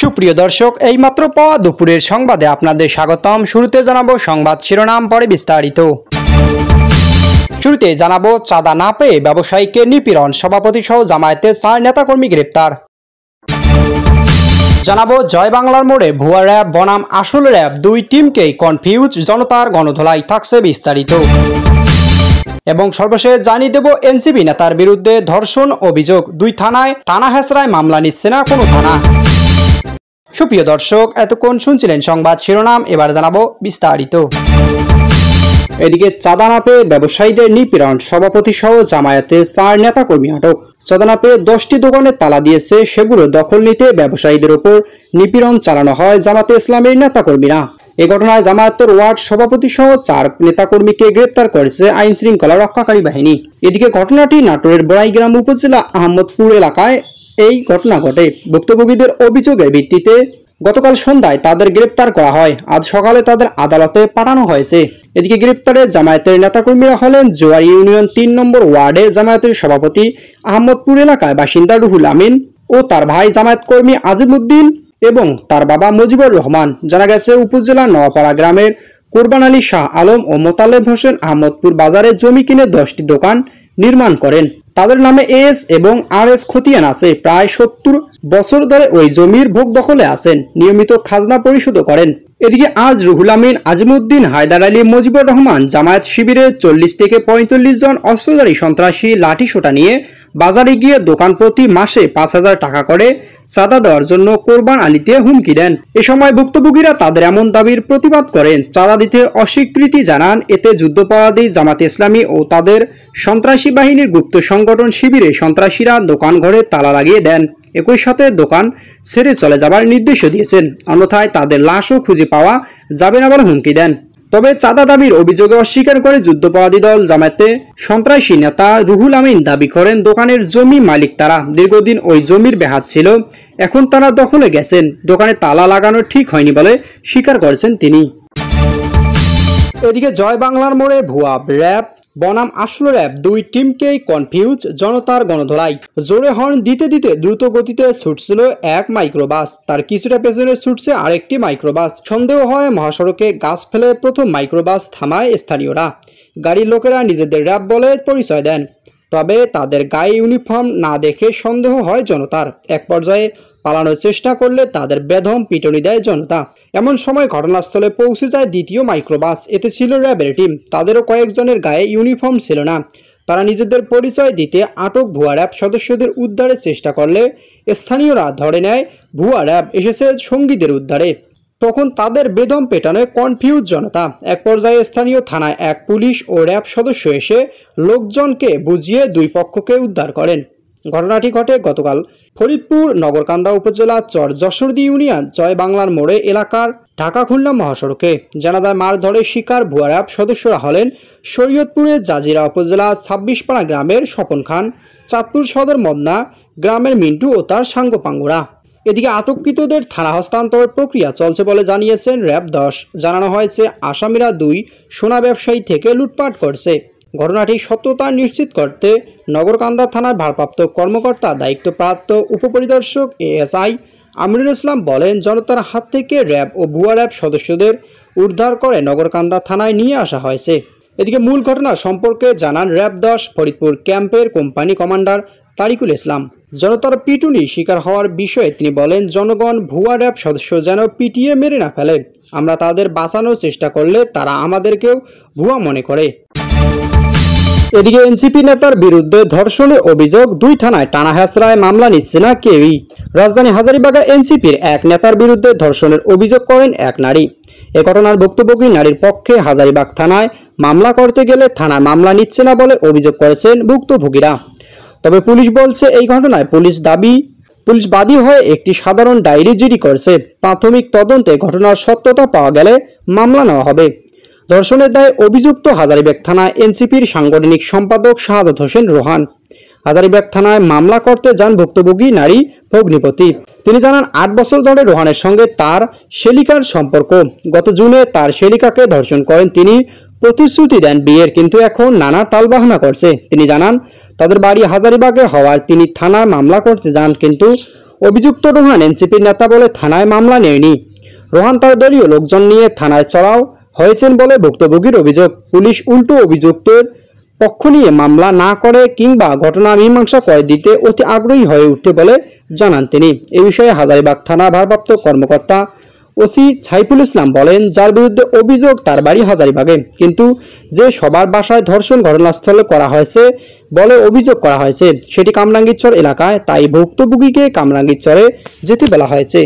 সুপ্রিয় দর্শক, এইমাত্র পাওয়া দুপুরের সংবাদে আপনাদের স্বাগতম। শুরুতে জানাবো সংবাদ শিরোনাম, পরে বিস্তারিত। শুরুতে জানাবো চাঁদা না পেয়ে ব্যবসায়ীকে নিপীড়ন, সভাপতি সহ জামায়াতের 4 নেতাকর্মী গ্রেপ্তার। জানাবো জয় বাংলার মোড়ে ভুয়া র্যাব বনাম আসল র্যাব, দুই টিমকেই কনফিউজ, জনতার গণধোলাই। থাকছে বিস্তারিত। এবং সর্বশেষ জানিয়ে দেব এনসিপি নেতার বিরুদ্ধে ধর্ষণ অভিযোগ, 2 থানায় টানা হেঁচড়ায় মামলা নিচ্ছে না কোনো থানা। সুপ্রিয় দর্শক, এতক্ষণ শুনছিলেন সংবাদ শিরোনাম, এবার জানাবো বিস্তারিত। এদিকে চাঁদা না পেয়ে ব্যবসায়ীদের নিপীড়ন, সভাপতি সহ জামায়াতের 4 নেতাকর্মী আটক। চাঁদা না পেয়ে 10টি দোকানে তালা দিয়েছে, সেগুলো দখল নিতে ব্যবসায়ীদের উপর নিপীড়ন চালানো হয় জামাতে ইসলামের নেতাকর্মীরা। এ ঘটনায় জামায়াতের ওয়ার্ড সভাপতি সহ 4 নেতাকর্মীকে গ্রেপ্তার করেছে আইন শৃঙ্খলা রক্ষাকারী বাহিনী। এদিকে ঘটনাটি নাটোরের বড়াইগ্রাম উপজেলা আহমদপুর এলাকায় এই ঘটনা ঘটে। ভুক্তভোগীদের অভিযোগের ভিত্তিতে গতকাল সন্ধ্যায় তাদের গ্রেপ্তার করা হয়। আজ সকালে তাদের আদালতে পাঠানো হয়েছে। এদিকে গ্রেপ্তারে জামায়াতের নেতাকর্মীরা হলেন জোয়ারি ইউনিয়ন 3 নম্বর ওয়ার্ডের জামায়াতের সভাপতি আহমদপুর এলাকায় বাসিন্দা রুহুল আমিন ও তার ভাই জামায়াত কর্মী আজিমউদ্দিন এবং তার বাবা মুজিবুর রহমান। জানা গেছে উপজেলার নওয়াপাড়া গ্রামের কোরবান আলী শাহ আলম ও মোতালেব হোসেন আহমদপুর বাজারে জমি কিনে 10টি দোকান নির্মাণ করেন। তাদের নামে এস এবং RS খতিয়ান আছে। প্রায় 70 বছর ধরে ওই জমির ভোগ দখলে আছেন, নিয়মিত খাজনা পরিশোধ করেন। এদিকে আজ রুহুল আমিন, আজিমউদ্দিন, হায়দার আলী, মুজিবুর রহমান জামায়াত শিবিরের 40 থেকে 45 জন অস্ত্রধারী সন্ত্রাসী লাঠিসোঁটা নিয়ে বাজারে গিয়ে দোকান প্রতি মাসে 5000 টাকা করে চাঁদা দেওয়ার জন্য কোরবান আলীতে হুমকি দেন। এ সময় ভুক্তভোগীরা তাদের এমন দাবির প্রতিবাদ করেন, চাঁদা দিতে অস্বীকৃতি জানান। এতে যুদ্ধাপরাধী জামাতে ইসলামী ও তাদের সন্ত্রাসী বাহিনীর গুপ্ত সংগঠন শিবিরে সন্ত্রাসীরা দোকান ঘরে তালা লাগিয়ে দেন। একই সাথে দোকান ছেড়ে চলে যাবার নির্দেশও দিয়েছেন, অন্যথায় তাদের লাশও খুঁজে পাওয়া যাবে না বলে হুমকি দেন। তবে চাঁদা দাবির অভিযোগে অস্বীকার করে যুদ্ধাপরাধী দল জামায়াতে সন্ত্রাসী নেতা রুহুল আমিন দাবি করেন দোকানের জমি মালিক তারা, দীর্ঘদিন ওই জমির বেহাত ছিল, এখন তারা দখলে গেছেন। দোকানে তালা লাগানো ঠিক হয়নি বলে স্বীকার করেছেন তিনি। এদিকে জয় বাংলার মোড়ে ভুয়া র্যাব বনাম আসল র্যাব, দুই টিমকেই কনফিউজ, জনতার গণধোলাই। জোরে হর্ন দিতে দিতে দ্রুত গতিতে ছুটছিল এক মাইক্রোবাস, তার কিছুটা পেছনে ছুটছে আরেকটি মাইক্রোবাস। সন্দেহ হয় মহাসড়কে গাছ ফেলে প্রথম মাইক্রোবাস থামায় স্থানীয়রা। গাড়ির লোকেরা নিজেদের র্যাব বলে পরিচয় দেন, তবে তাদের গায়ে ইউনিফর্ম না দেখে সন্দেহ হয় জনতার। এক পর্যায়ে পালানোর চেষ্টা করলে তাদের বেদম পিটুনি দেয় জনতা। এমন সময় ঘটনাস্থলে পৌঁছে যায় দ্বিতীয় মাইক্রোবাস। এতে ছিল র্যাবের টিম, তাদেরও কয়েকজনের গায়ে ইউনিফর্ম ছিল না। তারা নিজেদের পরিচয় দিতে আটক ভুয়া র্যাব সদস্যদের উদ্ধারের চেষ্টা করলে স্থানীয়রা ধরে নেয় ভুয়া র্যাব এসেছে সঙ্গীদের উদ্ধারে। তখন তাদের বেদম পেটানোয় কনফিউজ জনতা। এক পর্যায়ে স্থানীয় থানায় এক পুলিশ ও র্যাব সদস্য এসে লোকজনকে বুঝিয়ে দুই পক্ষকে উদ্ধার করেন। ঘটনাটি ঘটে গতকাল ফরিদপুর নগরকান্দা উপজেলা চর যশোরদী ইউনিয়ন জয় বাংলার মোড়ে এলাকার ঢাকা খুলনা মহাসড়কে। জানা যায় মারধরের শিকার ভুয়া র্যাব সদস্যরা হলেন শরীয়তপুরের জাজিরা উপজেলা 26 পাড়া গ্রামের স্বপন খান, চাঁদপুর সদর মদনা গ্রামের মিন্টু ও তার সাঙ্গপাঙ্গরা। এদিকে আটককৃতদের থানা হস্তান্তর প্রক্রিয়া চলছে বলে জানিয়েছেন র্যাব 10। জানানো হয়েছে আসামিরা 2 সোনা ব্যবসায়ী থেকে লুটপাট করছে। ঘটনাটির সত্যতা নিশ্চিত করতে নগরকান্দা থানার ভারপ্রাপ্ত কর্মকর্তা দায়িত্বপ্রাপ্ত উপপরিদর্শক ASI আমিনুল ইসলাম বলেন, জনতার হাত থেকে র্যাব ও ভুয়া র্যাব সদস্যদের উদ্ধার করে নগরকান্দা থানায় নিয়ে আসা হয়েছে। এদিকে মূল ঘটনা সম্পর্কে জানান র্যাব 10 ফরিদপুর ক্যাম্পের কোম্পানি কমান্ডার তারিকুল ইসলাম। জনতার পিটুনি শিকার হওয়ার বিষয়ে তিনি বলেন, জনগণ ভুয়া র্যাব সদস্য যেন পিটিয়ে মেরে না ফেলে। আমরা তাদের বাঁচানোর চেষ্টা করলে তারা আমাদেরকেও ভুয়া মনে করে। এদিকে এনসিপি নেতার বিরুদ্ধে ধর্ষণের অভিযোগ, 2 থানায় টানা হেঁচড়ায় মামলা নিচ্ছে না কেউই। রাজধানী হাজারীবাগে এনসিপির এক নেতার বিরুদ্ধে ধর্ষণের অভিযোগ করেন এক নারী। এ ঘটনার ভুক্তভোগী নারীর পক্ষে হাজারীবাগ থানায় মামলা করতে গেলে থানায় মামলা নিচ্ছে না বলে অভিযোগ করেছেন ভুক্তভোগীরা। তবে পুলিশ বলছে এই ঘটনায় পুলিশ বাদী হয়ে একটি সাধারণ ডায়েরি জিডি করছে। প্রাথমিক তদন্তে ঘটনার সত্যতা পাওয়া গেলে মামলা নেওয়া হবে। ধর্ষণের দায়ে অভিযুক্ত হাজারীবাগ থানায় এনসিপির সাংগঠনিক সম্পাদক শাহাদাত হোসেন রোহান। হাজারীবাগ থানায় মামলা করতে যান ভুক্তভোগী নারী ভগ্নিপতি। তিনি জানান 8 বছর ধরে রোহানের সঙ্গে তার শেলিকার সম্পর্ক। গত জুনে তার শেলিকাকে ধর্ষণ করেন তিনি। প্রতিশ্রুতি দেন বিয়ের, কিন্তু এখন নানা টালবাহানা করছে। তিনি জানান তাদের বাড়ি হাজারীবাগে হওয়ার তিনি থানায় মামলা করতে যান, কিন্তু অভিযুক্ত রোহান এনসিপির নেতা বলে থানায় মামলা নেয়নি। রোহান তার দলীয় লোকজন নিয়ে থানায় চড়াও হয়েছেন বলে ভুক্তভোগীর অভিযোগ। পুলিশ উল্টো অভিযুক্তের পক্ষ নিয়ে মামলা না করে কিংবা ঘটনা মীমাংসা করে দিতে অতি আগ্রহী হয়ে উঠতে বলে জানান তিনি। এ বিষয়ে হাজারীবাগ থানা ভারপ্রাপ্ত কর্মকর্তা ওসি সাইফুল ইসলাম বলেন, যার বিরুদ্ধে অভিযোগ তার বাড়ি হাজারীবাগে, কিন্তু যে সবার বাসায় ধর্ষণ ঘটনাস্থলে করা হয়েছে বলে অভিযোগ করা হয়েছে সেটি কামরাঙ্গীরচর এলাকায়, তাই ভুক্তভোগীকে কামরাঙ্গীরচরে যেতে বলা হয়েছে।